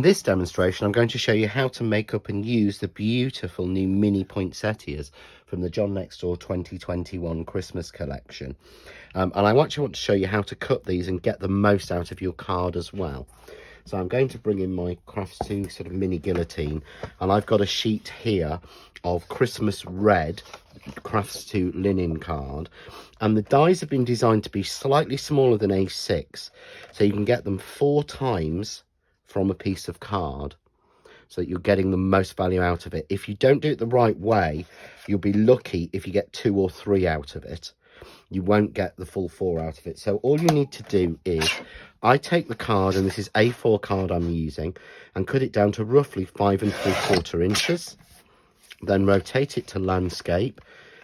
this demonstration, I'm going to show you how to make up and use the beautiful new mini poinsettias from the JND261 2021 Christmas collection. And I actually want to show you how to cut these and get the most out of your card as well. So I'm going to bring in my Crafts2 sort of mini guillotine, and I've got a sheet here of Christmas red Crafts2 linen card, and the dies have been designed to be slightly smaller than A6, so you can get them 4 times from a piece of card, so that you're getting the most value out of it. If you don't do it the right way, you'll be lucky if you get 2 or 3 out of it. You won't get the full 4 out of it. So all you need to do is, I take the card, and this is A4 card I'm using, and cut it down to roughly 5 3/4 inches. Then rotate it to landscape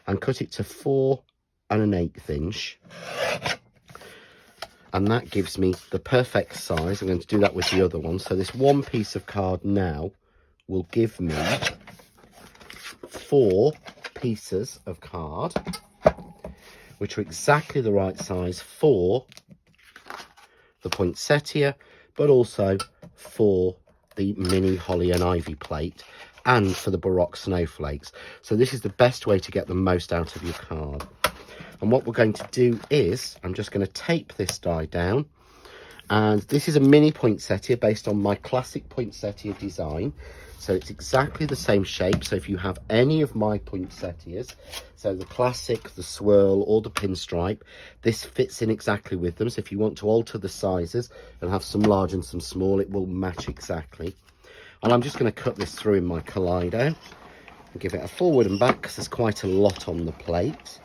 and cut it to 4 1/8 inch. And that gives me the perfect size. I'm going to do that with the other one. So this one piece of card now will give me 4 pieces of card, which are exactly the right size for the poinsettia, but also for the mini holly and ivy plate and for the baroque snowflakes. So this is the best way to get the most out of your card. And what we're going to do is, I'm just going to tape this die down, and this is a mini poinsettia based on my classic poinsettia design. So it's exactly the same shape. So if you have any of my poinsettias, so the classic, the swirl, or the pinstripe, this fits in exactly with them. So if you want to alter the sizes and have some large and some small, it will match exactly. And I'm just going to cut this through in my Kaleido and give it a forward and back, because there's quite a lot on the plate.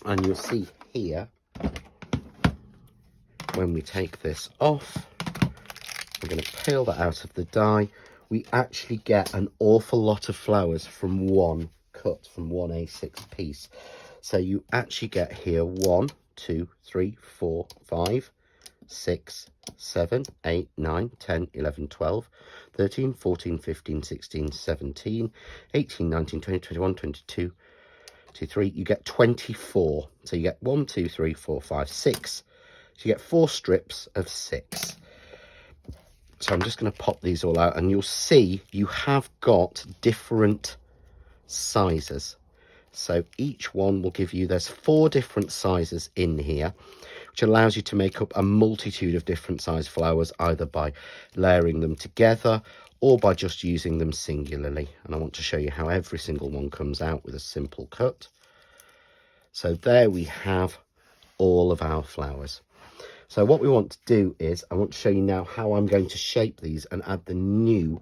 And you'll see here, when we take this off, we're going to peel that out of the die. We actually get an awful lot of flowers from one cut, from one A6 piece. So you actually get here 1, 2, 3, 4, 5, 6, 7, 8, 9, 10, 11, 12, 13, 14, 15, 16, 17, 18, 19, 20, 21, 22, 23. You get 24. So you get 1, 2, 3, 4, 5, 6. So you get 4 strips of 6. So I'm just going to pop these all out, and you'll see you have got different sizes. So each one will give you, there's 4 different sizes in here, which allows you to make up a multitude of different size flowers, either by layering them together or by just using them singularly. And I want to show you how every single one comes out with a simple cut. So there we have all of our flowers. So what we want to do is, I want to show you now how I'm going to shape these and add the new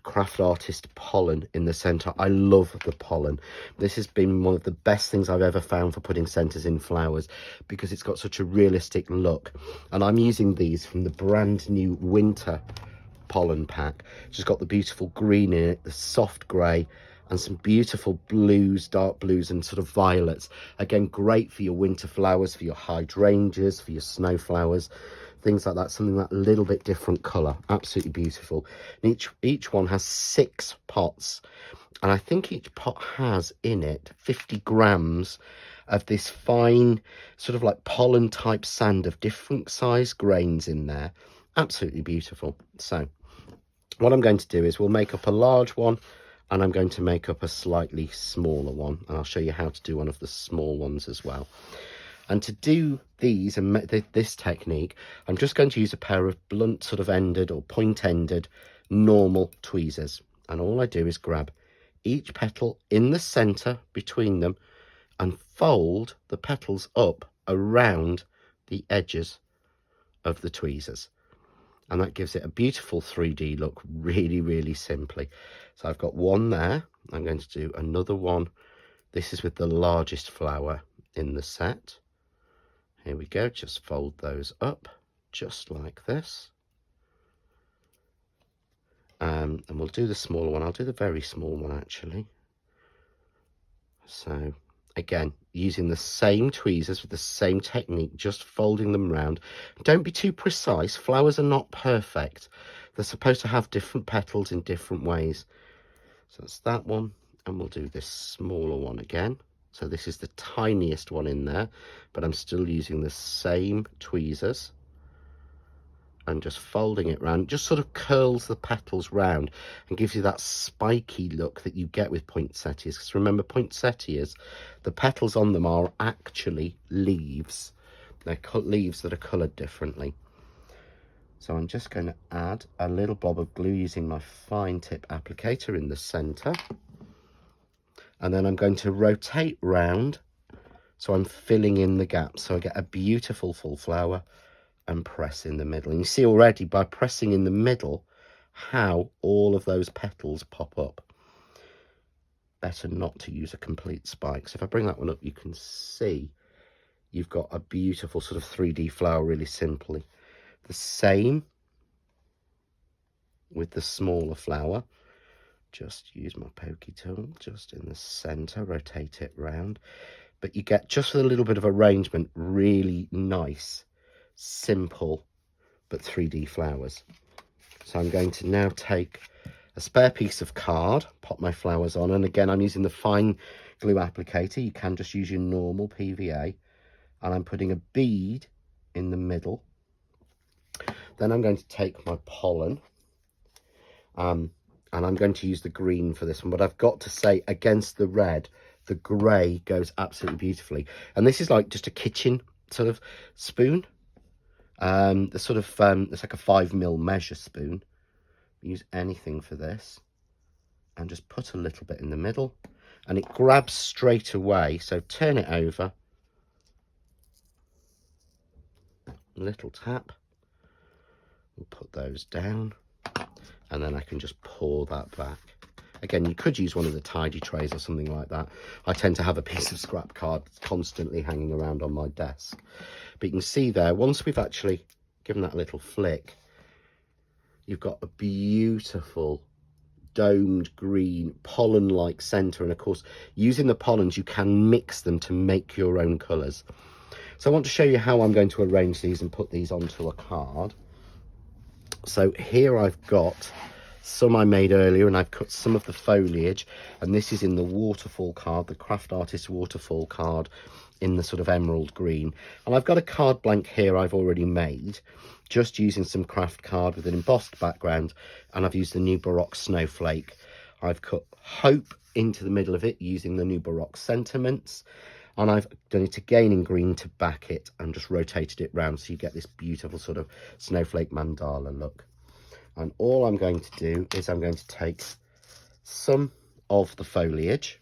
craft artist pollen in the center. I love the pollen. This has been one of the best things I've ever found for putting centers in flowers, because it's got such a realistic look. And I'm using these from the brand new winter pollen pack, which has got the beautiful green in it, the soft grey, and some beautiful blues, dark blues, and sort of violets. Again, great for your winter flowers, for your hydrangeas, for your snow flowers, things like that. Something that little bit different colour. Absolutely beautiful. And each one has 6 pots, and I think each pot has in it 50 grams of this fine sort of like pollen type sand of different size grains in there. Absolutely beautiful. So what I'm going to do is, we'll make up a large one, and I'm going to make up a slightly smaller one, and I'll show you how to do one of the small ones as well. And to do these and this technique, I'm just going to use a pair of blunt sort of ended or point ended normal tweezers, and all I do is grab each petal in the center between them and fold the petals up around the edges of the tweezers. And that gives it a beautiful 3D look, really, really simply. So I've got one there. I'm going to do another one. This is with the largest flower in the set. Here we go. Just fold those up just like this. And we'll do the smaller one. I'll do the very small one, actually. So again, using the same tweezers with the same technique, just folding them round. Don't be too precise. Flowers are not perfect. They're supposed to have different petals in different ways. So that's that one, and we'll do this smaller one again. So this is the tiniest one in there, but I'm still using the same tweezers and just folding it round, just sort of curls the petals round and gives you that spiky look that you get with poinsettias. Because remember, poinsettias, the petals on them are actually leaves. They're leaves that are coloured differently. So I'm just going to add a little blob of glue using my fine tip applicator in the centre. And then I'm going to rotate round so I'm filling in the gaps. So I get a beautiful full flower and press in the middle. And you see already by pressing in the middle how all of those petals pop up. Better not to use a complete spike. So if I bring that one up, you can see you've got a beautiful sort of 3D flower really simply. The same with the smaller flower. Just use my pokey tool just in the center, rotate it round, but you get just with a little bit of arrangement really nice, simple but 3D flowers. So I'm going to now take a spare piece of card, pop my flowers on, and again I'm using the fine glue applicator. You can just use your normal PVA, and I'm putting a bead in the middle. Then I'm going to take my pollen, and I'm going to use the green for this one, but I've got to say, against the red, the grey goes absolutely beautifully. And this is like just a kitchen sort of spoon. The sort of, it's like a 5mm measure spoon. Use anything for this. And just put a little bit in the middle. And it grabs straight away, so turn it over. Little tap. We'll put those down. And then I can just pour that back. Again, you could use one of the tidy trays or something like that. I tend to have a piece of scrap card constantly hanging around on my desk. But you can see there, once we've actually given that a little flick, you've got a beautiful domed green pollen-like centre. And of course, using the pollens, you can mix them to make your own colours. So I want to show you how I'm going to arrange these and put these onto a card. So here I've got some I made earlier, and I've cut some of the foliage, and this is in the waterfall card, the Craft Artist waterfall card in the sort of emerald green. And I've got a card blank here I've already made, just using some craft card with an embossed background, and I've used the New Baroque snowflake. I've cut Hope into the middle of it using the New Baroque sentiments, and I've done it again in green to back it and just rotated it round so you get this beautiful sort of snowflake mandala look. And all I'm going to do is I'm going to take some of the foliage.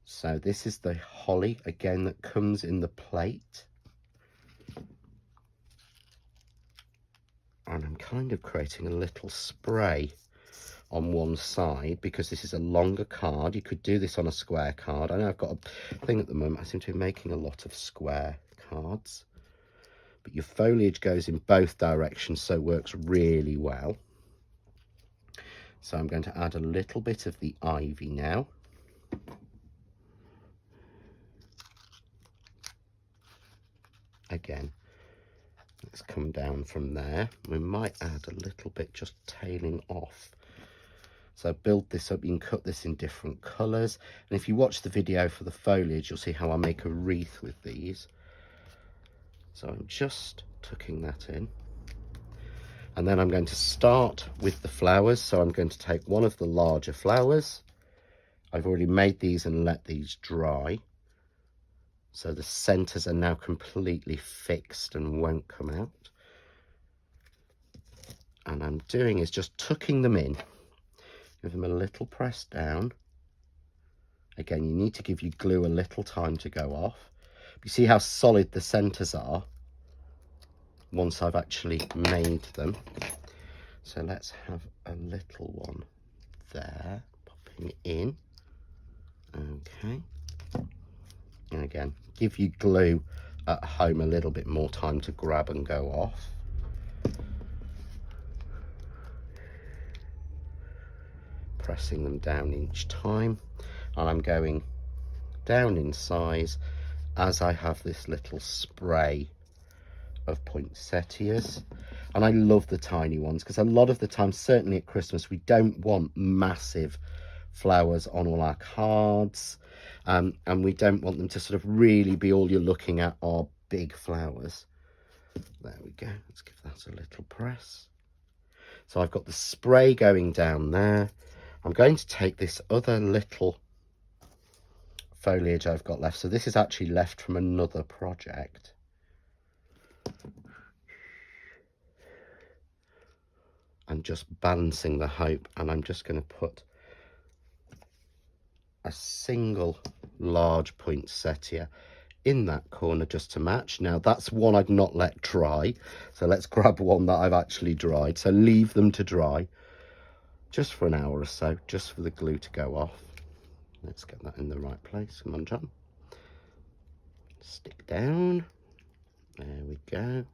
So this is the holly, again, that comes in the plate. And I'm kind of creating a little spray on one side because this is a longer card. You could do this on a square card. I know I've got a thing at the moment. I seem to be making a lot of square cards. But your foliage goes in both directions, so it works really well. So I'm going to add a little bit of the ivy now. Again, let's come down from there. We might add a little bit just tailing off. So build this up. You can cut this in different colours. And if you watch the video for the foliage, you'll see how I make a wreath with these. So I'm just tucking that in. And then I'm going to start with the flowers. So I'm going to take one of the larger flowers. I've already made these and let these dry. So the centres are now completely fixed and won't come out. And I'm doing is just tucking them in. Give them a little press down. Again, you need to give your glue a little time to go off. You see how solid the centres are once I've actually made them. So let's have a little one there, popping in. Okay. And again, give your glue at home a little bit more time to grab and go off. Pressing them down each time. And I'm going down in size as I have this little spray of poinsettias. And I love the tiny ones because a lot of the time, certainly at Christmas, we don't want massive flowers on all our cards, and we don't want them to sort of really be all you're looking at are big flowers. There we go. Let's give that a little press. So I've got the spray going down there. I'm going to take this other little foliage I've got left. So this is actually left from another project. I'm just balancing the hope, and I'm just going to put a single large poinsettia in that corner just to match. Now that's one I've not let dry, so let's grab one that I've actually dried. So leave them to dry just for an hour or so, just for the glue to go off. Let's get that in the right place. Come on, John. Stick down. There we go.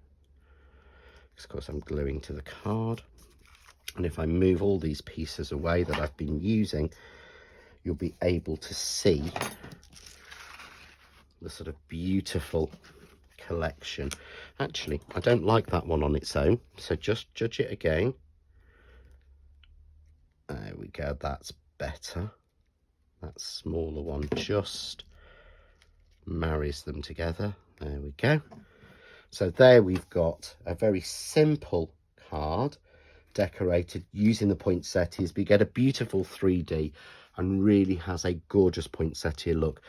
Of course I'm gluing to the card, and if I move all these pieces away that I've been using, you'll be able to see the sort of beautiful collection. Actually, I don't like that one on its own, so just judge it again. There we go, that's better. That smaller one just marries them together. There we go. So there we've got a very simple card decorated using the poinsettias, but you get a beautiful 3D and really has a gorgeous poinsettia look.